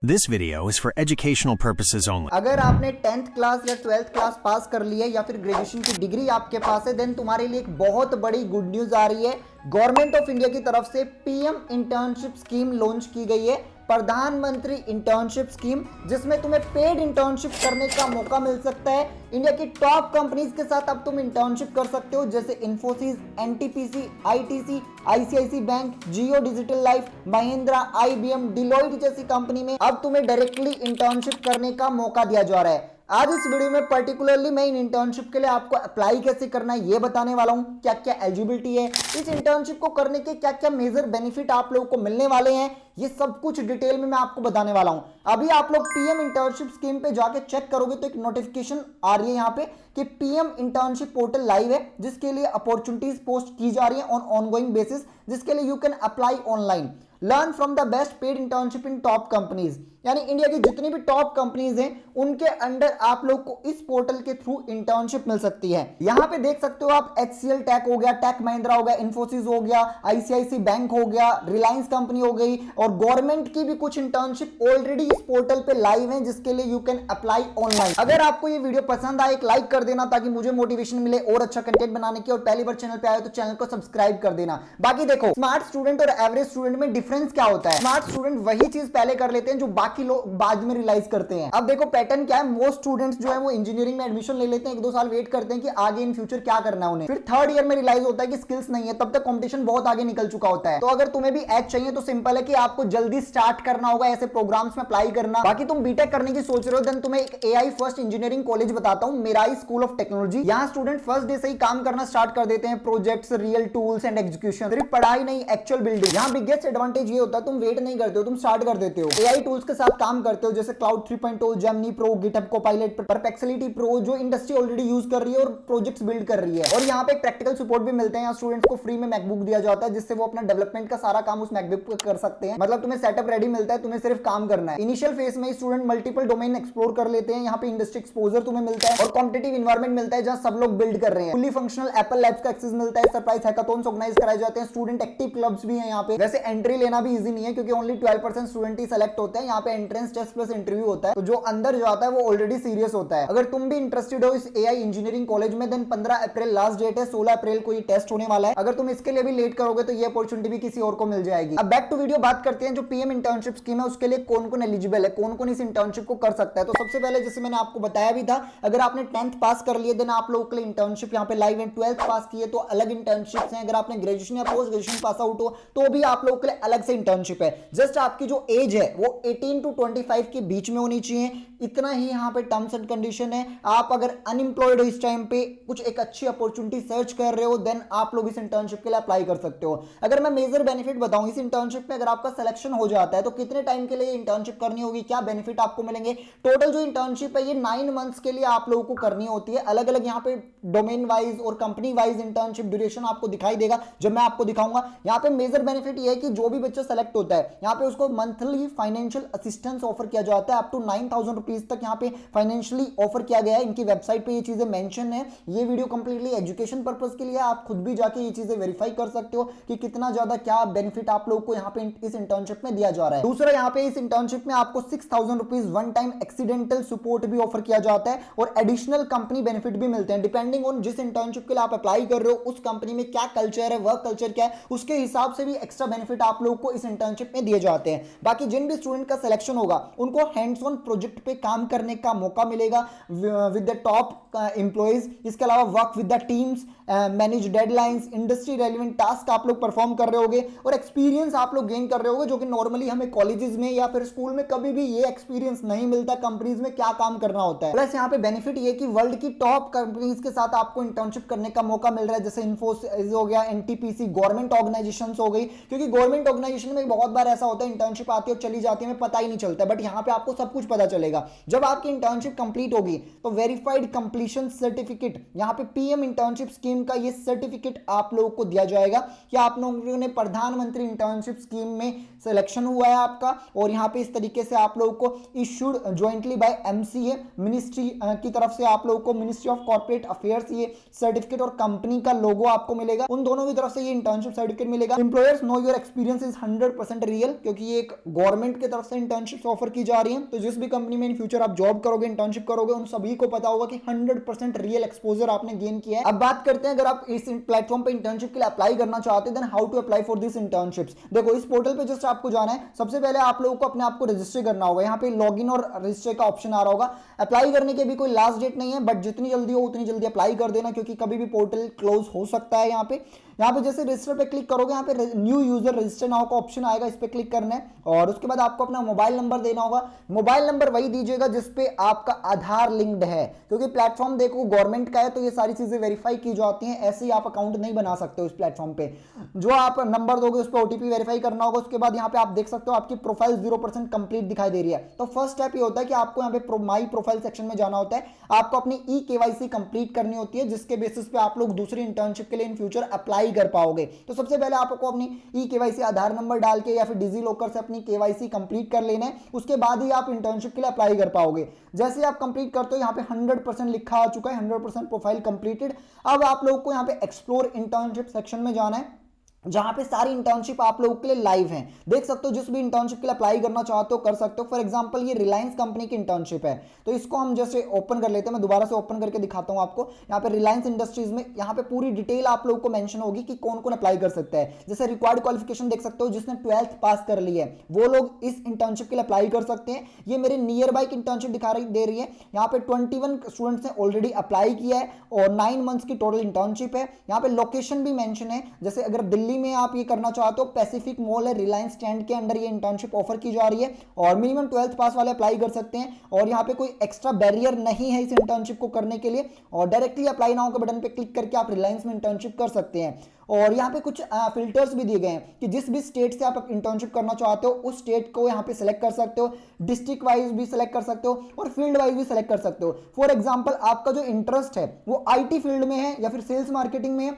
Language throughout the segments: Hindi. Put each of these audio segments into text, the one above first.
This video is for educational purposes only. अगर आपने 10th क्लास या 12th क्लास पास कर ली है या फिर ग्रेजुएशन की डिग्री आपके पास है, देन तुम्हारे लिए एक बहुत बड़ी गुड न्यूज आ रही है। गवर्नमेंट ऑफ इंडिया की तरफ से पीएम इंटर्नशिप स्कीम लॉन्च की गई है, प्रधानमंत्री इंटर्नशिप स्कीम, जिसमें तुम्हें पेड इंटर्नशिप करने का मौका मिल सकता है। इंडिया की टॉप कंपनीज के साथ अब तुम इंटर्नशिप कर सकते हो, जैसे Infosys, NTPC, ITC, ICICI bank, Jio digital life, Mahindra, IBM, Deloitte जैसी कंपनी में अब तुम्हें डायरेक्टली इंटर्नशिप करने का मौका दिया जा रहा है। आज इस वीडियो में पर्टिकुलरली मैं इन इंटर्नशिप के लिए आपको अप्लाई कैसे करना है ये बताने वाला हूं, क्या क्या एलिजिबिलिटी है, इस इंटर्नशिप को करने के क्या क्या मेजर बेनिफिट आप लोगों को मिलने वाले हैं, ये सब कुछ डिटेल में मैं आपको बताने वाला हूं। अभी आप लोग पीएम इंटर्नशिप स्कीम पे जाके चेक करोगे तो एक नोटिफिकेशन आ रही है यहाँ पे कि पीएम इंटर्नशिप पोर्टल लाइव है, जिसके लिए अपॉर्चुनिटीज पोस्ट की जा रही है ऑन ऑनगोइंग बेसिस, जिसके लिए you can apply online, learn from the best paid internship in top companies. यानी इंडिया की जितनी भी टॉप कंपनीज हैं उनके अंडर आप लोग को इस पोर्टल के थ्रू इंटर्नशिप मिल सकती है। यहां पे देख सकते हो आप HCL टेक हो गया, टेक महिंद्रा हो गया, इन्फोसिस हो गया, आईसीआईसी बैंक हो गया, रिलायंस कंपनी हो गई, और गवर्नमेंट की भी कुछ इंटर्नशिप ऑलरेडी इस पोर्टल पे लाइव है, जिसके लिए यू कैन अप्लाई ऑनलाइन। अगर आपको ये वीडियो पसंद आए, एक लाइक कर देना ताकि मुझे मोटिवेशन मिले और अच्छा कंटेंट बनाने की, और पहली बार चैनल पे आए तो चैनल को सब्सक्राइब कर देना। बाकी देखो, स्मार्ट स्टूडेंट और एवरेज स्टूडेंट में डिफरेंस क्या होता है। स्मार्ट स्टूडेंट वही चीज पहले कर लेते हैं जो बाकी लोग बाद में रियलाइज करते हैं। अब देखो पैटर्न क्या है, मोस्ट स्टूडेंट्स जो है वो इंजीनियरिंग में एडमिशन ले लेते हैं, 1-2 साल वेट करते हैं कि आगे इन फ्यूचर क्या करना है उन्हें, फिर थर्ड ईयर में रियलाइज होता है कि स्किल्स नहीं है, तब तक कंपटीशन बहुत आगे निकल चुका होता है। तो अगर तुम्हें भी एज चाहिए तो सिंपल है कि आपको जल्दी स्टार्ट करना होगा ऐसे प्रोग्राम्स में अप्लाई करना। बाकी तुम बीटेक करने की सोच रहे हो, देन तुम्हें एक एआई फर्स्ट इंजीनियरिंग कॉलेज बताता हूं, मेराई स्कूल ऑफ टेक्नोलॉजी। यहाँ स्टूडेंट फर्स्ट डे से ही काम करना स्टार्ट कर देते हैं, projects, real tools and execution, सिर्फ पढ़ाई नहीं, एक्चुअल बिल्डिंग। यहाँ बिगेस्ट एडवांटेज ये होता है तुम वेट नहीं करते हो, तुम स्टार्ट कर देते हो, एआई टूल्स के साथ काम करते हो, जैसे cloud 3.0, Gemini pro, GitHub Copilot, perplexity pro, जो इंडस्ट्री ऑलरेडी यूज कर रही है और प्रोजेक्ट्स बिल्ड कर रही है। और यहाँ पे प्रैक्टिकल सपोर्ट भी मिलते हैं, यहाँ स्टूडेंट्स को फ्री में मैकबुक दिया जाता है, जिससे वो अपना डेवलपमेंट का सारा काम उस मैकबुक पे कर सकते हैं। मतलब तुम्हें सेटअप रेडी मिलता है, तुम्हें सिर्फ काम करना है। इनिशियल फेज में स्टूडेंट मल्टीपल डोमेन एक्सप्लोर कर लेते हैं, यहाँ पे इंडस्ट्री एक्सपोजर तुम्हें मिलता है और कॉम्पिटिटिव एनवायरनमेंट मिलता है जहां सब लोग बिल्ड कर रहे हैं। फुली फंक्शनल एप्पल लैब्स का एक्सेस मिलता है, सरप्राइज हैकाथॉन्स ऑर्गेनाइज कराए जाते हैं, स्टूडेंट एक्टिव क्लब्स भी हैं यहाँ पे। वैसे एंट्री लेना भी इजी नहीं है क्योंकि ओनली 12% स्टूडेंट ही सेलेक्ट होते हैं, यहाँ पे एंट्रेंस टेस्ट प्लस इंटरव्यू होता है, तो जो अंदर जाता है वो ऑलरेडी सीरियस होता है। अगर तुम भी इंटरेस्टेड हो इस एआई इंजीनियरिंग कॉलेज में, देन 15 अप्रैल लास्ट डेट है, 16 अप्रैल को ये टेस्ट होने वाला है। अगर तुम इसके लिए भी लेट करोगे तो ये अपॉर्चुनिटी भी किसी और को मिल जाएगी। अब बैक टू वीडियो बात करते हैं, जो पीएम इंटर्नशिप स्कीम है उसके लिए कौन कौन एलिजिबल है, कौन कौन इस इंटर्नशिप को कर सकता है। तो सबसे पहले जैसे मैंने आपको बताया भी था, अगर आपने 10th पास कर लिए देन आप लोगों के लिए इंटर्नशिप यहाँ पे लाइव है। 12th पास किए तो अलग इंटर्नशिप है, अगर आपने ग्रेजुएशन या पोस्ट ग्रेजुएशन पास आउट हो तो भी आप लोगों के लिए अलग से इंटर्नशिप है। जस्ट आपकी जो एज है वो 18 to 25 के बीच में होनी चाहिए, इतना ही यहाँ पे टर्म्स एंड कंडीशन है। आप अगर अनएम्प्लॉयड हो इस टाइम पे, कुछ एक अच्छी अपॉर्चुनिटी सर्च कर रहे हो, देन आप लोग इस इंटर्नशिप के लिए अप्लाई कर सकते हो। अगर मैं मेजर बेनिफिट बताऊं इस इंटर्नशिप में, अगर आपका सिलेक्शन हो जाता है तो कितने टाइम के लिए इंटर्नशिप करनी होगी, क्या बेनिफिट आपको मिलेंगे। टोटल जो इंटर्नशिप है ये 9 मंथ्स के लिए आप लोगों को करनी होती है। अलग अलग यहाँ पे डोमेन वाइज और कंपनी वाइज इंटर्नशिप ड्यूरेशन आपको दिखाई देगा जब मैं आपको दिखाऊंगा। यहाँ पे मेजर बेनिफिट ये है कि जो भी बच्चा सेलेक्ट होता है यहाँ पे उसको मंथली फाइनेंशियल असिस्टेंस ऑफर किया जाता है, अप टू 9,000 रुपीज तक यहाँ पे फाइनेंशियली ऑफर किया गया है। इनकी वेबसाइट पे ये चीजें मेंशन है। ये वीडियो कंप्लीटली एजुकेशन पर्पस के लिए, आप खुद भी जाके ये चीजें वेरीफाई कर सकते हो कि कितना ज्यादा क्या बेनिफिट आप लोगों को यहाँ पे इस इंटर्नशिप में दिया जा रहा है। दूसरा, यहाँ पे इस इंटर्नशिप में आपको 6,000 rupees one time accidental support भी ऑफर किया जाता है और एडिशनल कंपनी बेनिफिट भी मिलते हैं, डिपेंडिंग ऑन जिस इंटर्नशिप के लिए आप अप्लाई कर रहे हो उस कंपनी में क्या कल्चर है, वर्क कल्चर क्या है, उसके हिसाब से भी एक्स्ट्रा बेनिफिट आप लोगों को इस इंटर्नशिप में दिए जाते हैं। बाकी जिन भी स्टूडेंट का सिलेक्शन होगा उनको हैंड्स ऑन प्रोजेक्ट पे काम करने का मौका मिलेगा विद द टॉप एम्प्लॉइज। इसके अलावा work with the teams, manage deadlines, industry relevant task आप लोग परफॉर्म कर रहे होगे और एक्सपीरियंस आप लोग गेन कर रहे होगे, जो कि नॉर्मली हमें कॉलेजेस में या फिर स्कूल में कभी भी ये एक्सपीरियंस नहीं मिलता, कंपनीज में क्या काम करना होता है। प्लस यहाँ पे बेनिफिट ये कि वर्ल्ड की टॉप कंपनीज के साथ आपको इंटर्नशिप करने का मौका मिल रहा है, जैसे इन्फोसिस हो गया, एनटीपीसी, गवर्नमेंट ऑर्गेनाइजेशन हो गई। क्योंकि गवर्नमेंट ऑर्गेनाइजेशन में बहुत बार ऐसा होता है इंटर्नशिप आती है और चली जाती है, हमें पता ही नहीं चलता, बट यहाँ पे आपको सब कुछ पता चलेगा। जब आपकी इंटर्नशिप कंप्लीट होगी तो वेरीफाइड कंप्लीशन सर्टिफिकेट, यहाँ पे पीएम इंटर्नशिप स्कीम का ये सर्टिफिकेट आप लोगों को दिया जाएगा कि आप लोगों ने प्रधानमंत्री इंटर्नशिप स्कीम में सिलेक्शन हुआ है आपका। और यहाँ पे इस तरीके से आप लोगों को issued jointly by MCA ministry की तरफ से आप लोगों को, मिनिस्ट्री ऑफ कॉर्पोरेट अफेयर्स, ये सर्टिफिकेट और कंपनी का लोगो आपको मिलेगा। उन दोनों की तरफ से ये इंटर्नशिप सर्टिफिकेट मिलेगा। Employers know your experience is 100% real, क्योंकि ये एक गवर्नमेंट की तरफ से इंटर्नशिप इंटर्नशिप्स ऑफर की जा रही हैं। तो जिस भी कंपनी में इन फ्यूचर आप जॉब करोगे, इंटर्नशिप करोगे, उन सभी को पता होगा कि 100% रियल एक्सपोजर आपने गेन किया है। अब बात करते हैं अगर आप इस प्लेटफॉर्म पे इंटर्नशिप के लिए अप्लाई करना चाहते हैं, then how to apply for this internships. देखो इस पोर्टल पे जस्ट आपको जाना है। सबसे पहले आप लोगों को अपने आप को रजिस्टर करना होगा। यहाँ पे लॉगिन और रजिस्टर का ऑप्शन आ रहा होगा। अप्लाई करने की भी कोई लास्ट डेट नहीं है, बट जितनी जल्दी हो उतनी जल्दी अप्लाई कर देना, क्योंकि कभी भी पोर्टल क्लोज हो सकता है। यहाँ पे जैसे रजिस्टर पे क्लिक करोगे, यहाँ पे न्यू यूजर रजिस्टर नाउ का ऑप्शन आएगा, इस पे क्लिक करना है और उसके बाद आपको अपना मोबाइल नंबर देना होगा। मोबाइल नंबर वही दीजिएगा जिसपे आपका आधार लिंक्ड है, क्योंकि प्लेटफॉर्म देखो गवर्नमेंट का है, तो ये सारी चीजें वेरीफाई की जाती हैं। ऐसे ही आप अकाउंट नहीं बना सकते उस प्लेटफॉर्म पे। जो आप नंबर दोगे उस पर ओटीपी वेरीफाई करना होगा। उसके बाद यहाँ पे आप देख सकते हो आपकी प्रोफाइल 0% कंप्लीट दिखाई दे रही है। तो फर्स्ट स्टेप ये होता है कि आपको यहाँ पे माई प्रोफाइल सेक्शन में जाना होता है। आपको अपनी ई-केवाईसी कंप्लीट करनी होती है, जिसके बेसिस पे आप लोग दूसरी इंटर्नशिप के लिए इन फ्यूचर अप्लाई कर पाओगे। तो सबसे पहले आपको अपनी ई-केवाईसी आधार नंबर डाल के या फिर डिजी लॉकर से अपनी केवाईसी कंप्लीट कर लेना है। उसके बाद ही आप इंटर्नशिप के लिए अप्लाई कर पाओगे। जैसे आप कंप्लीट करते हो, यहाँ पे 100% लिखा आ चुका है, 100% प्रोफाइल कंप्लीटेड। अब आप लोग को यहाँ पे एक्सप्लोर इंटर्नशिप सेक्शन में जाना है, जहां पे सारी इंटर्नशिप आप लोगों के लिए लाइव हैं। देख सकते हो जिस भी इंटर्नशिप के लिए अप्लाई करना चाहते हो कर सकते हो। फॉर एग्जांपल ये रिलायंस कंपनी की इंटर्नशिप है, तो इसको हम जैसे ओपन कर लेते हैं। मैं दोबारा से ओपन करके दिखाता हूं आपको। यहाँ पे रिलायंस इंडस्ट्रीज में यहाँ पे पूरी डिटेल आप लोगों को मेंशन होगी कि कौन कौन अप्लाई कर सकता है। जैसे रिक्वायर्ड क्वालिफिकेशन देख सकते हो, जिसने 12th पास कर ली है वो लोग इस इंटर्नशिप के लिए अप्लाई कर सकते हैं। ये मेरे नियर बाई इंटर्नशिप दिखा रही दे रही है। यहाँ पे 21 स्टूडेंट्स ने ऑलरेडी अप्लाई किया है और 9 मंथ्स की टोटल इंटर्नशिप है। यहाँ पे लोकेशन भी मेंशन है। जैसे अगर दिल्ली में आप ये करना चाहते हो, पैसिफिक मॉल है, रिलायंस स्टैंड के अंदर ये इंटर्नशिप ऑफर की जा रही है और मिनिमम 12th पास वाले अप्लाई कर सकते हैं। और यहाँ पे कोई एक्स्ट्रा बैरियर नहीं है इस इंटर्नशिप को करने के लिए, और डायरेक्टली अप्लाई नाउ के बटन पे क्लिक करके आप रिलायंस में इंटर्नशिप कर सकते हैं। और यहाँ पे कुछ फिल्टर्स भी दिए गए हैं कि जिस भी स्टेट से आप इंटर्नशिप करना चाहते हो उस स्टेट को यहाँ पे सिलेक्ट कर सकते हो, डिस्ट्रिक्ट वाइज भी सिलेक्ट कर सकते हो और फील्ड वाइज भी सिलेक्ट कर सकते हो। फॉर एग्जांपल आपका जो इंटरेस्ट है वो आईटी फील्ड में है या फिर सेल्स मार्केटिंग में है,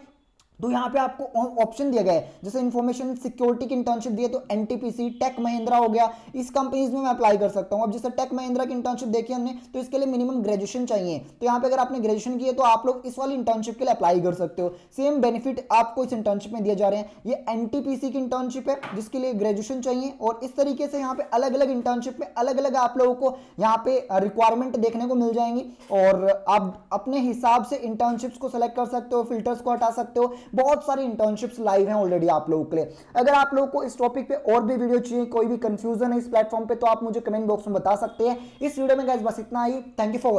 तो यहाँ पे आपको ऑप्शन दिया गया है। जैसे इन्फॉर्मेशन सिक्योरिटी की इंटर्नशिप दी है तो एनटीपीसी, टेक महिंद्रा हो गया, इस कंपनीज में मैं अप्लाई कर सकता हूँ। अब जैसे टेक महिंद्रा की इंटर्नशिप देखी हमने, तो इसके लिए मिनिमम ग्रेजुएशन चाहिए। तो यहाँ पे अगर आपने ग्रेजुएशन की है तो आप लोग इस वाली इंटर्नशिप के लिए अप्लाई कर सकते हो। सेम बेनिफिट आपको इस इंटर्नशिप में दिए जा रहे हैं। ये एनटीपीसी की इंटर्नशिप है जिसके लिए ग्रेजुएशन चाहिए, और इस तरीके से यहाँ पे अलग अलग इंटर्नशिप में अलग अलग आप लोगों को यहाँ पे रिक्वायरमेंट देखने को मिल जाएंगी, और आप अपने हिसाब से इंटर्नशिप्स को सिलेक्ट कर सकते हो, फिल्टर्स को हटा सकते हो। बहुत सारी इंटर्नशिप्स लाइव हैं ऑलरेडी आप लोगों के लिए। अगर आप लोगों को इस टॉपिक पे और भी वीडियो चाहिए, कोई भी कंफ्यूजन है इस प्लेटफॉर्म पे, तो आप मुझे कमेंट बॉक्स में बता सकते हैं। इस वीडियो में गाइस बस इतना ही। Thank you for watching.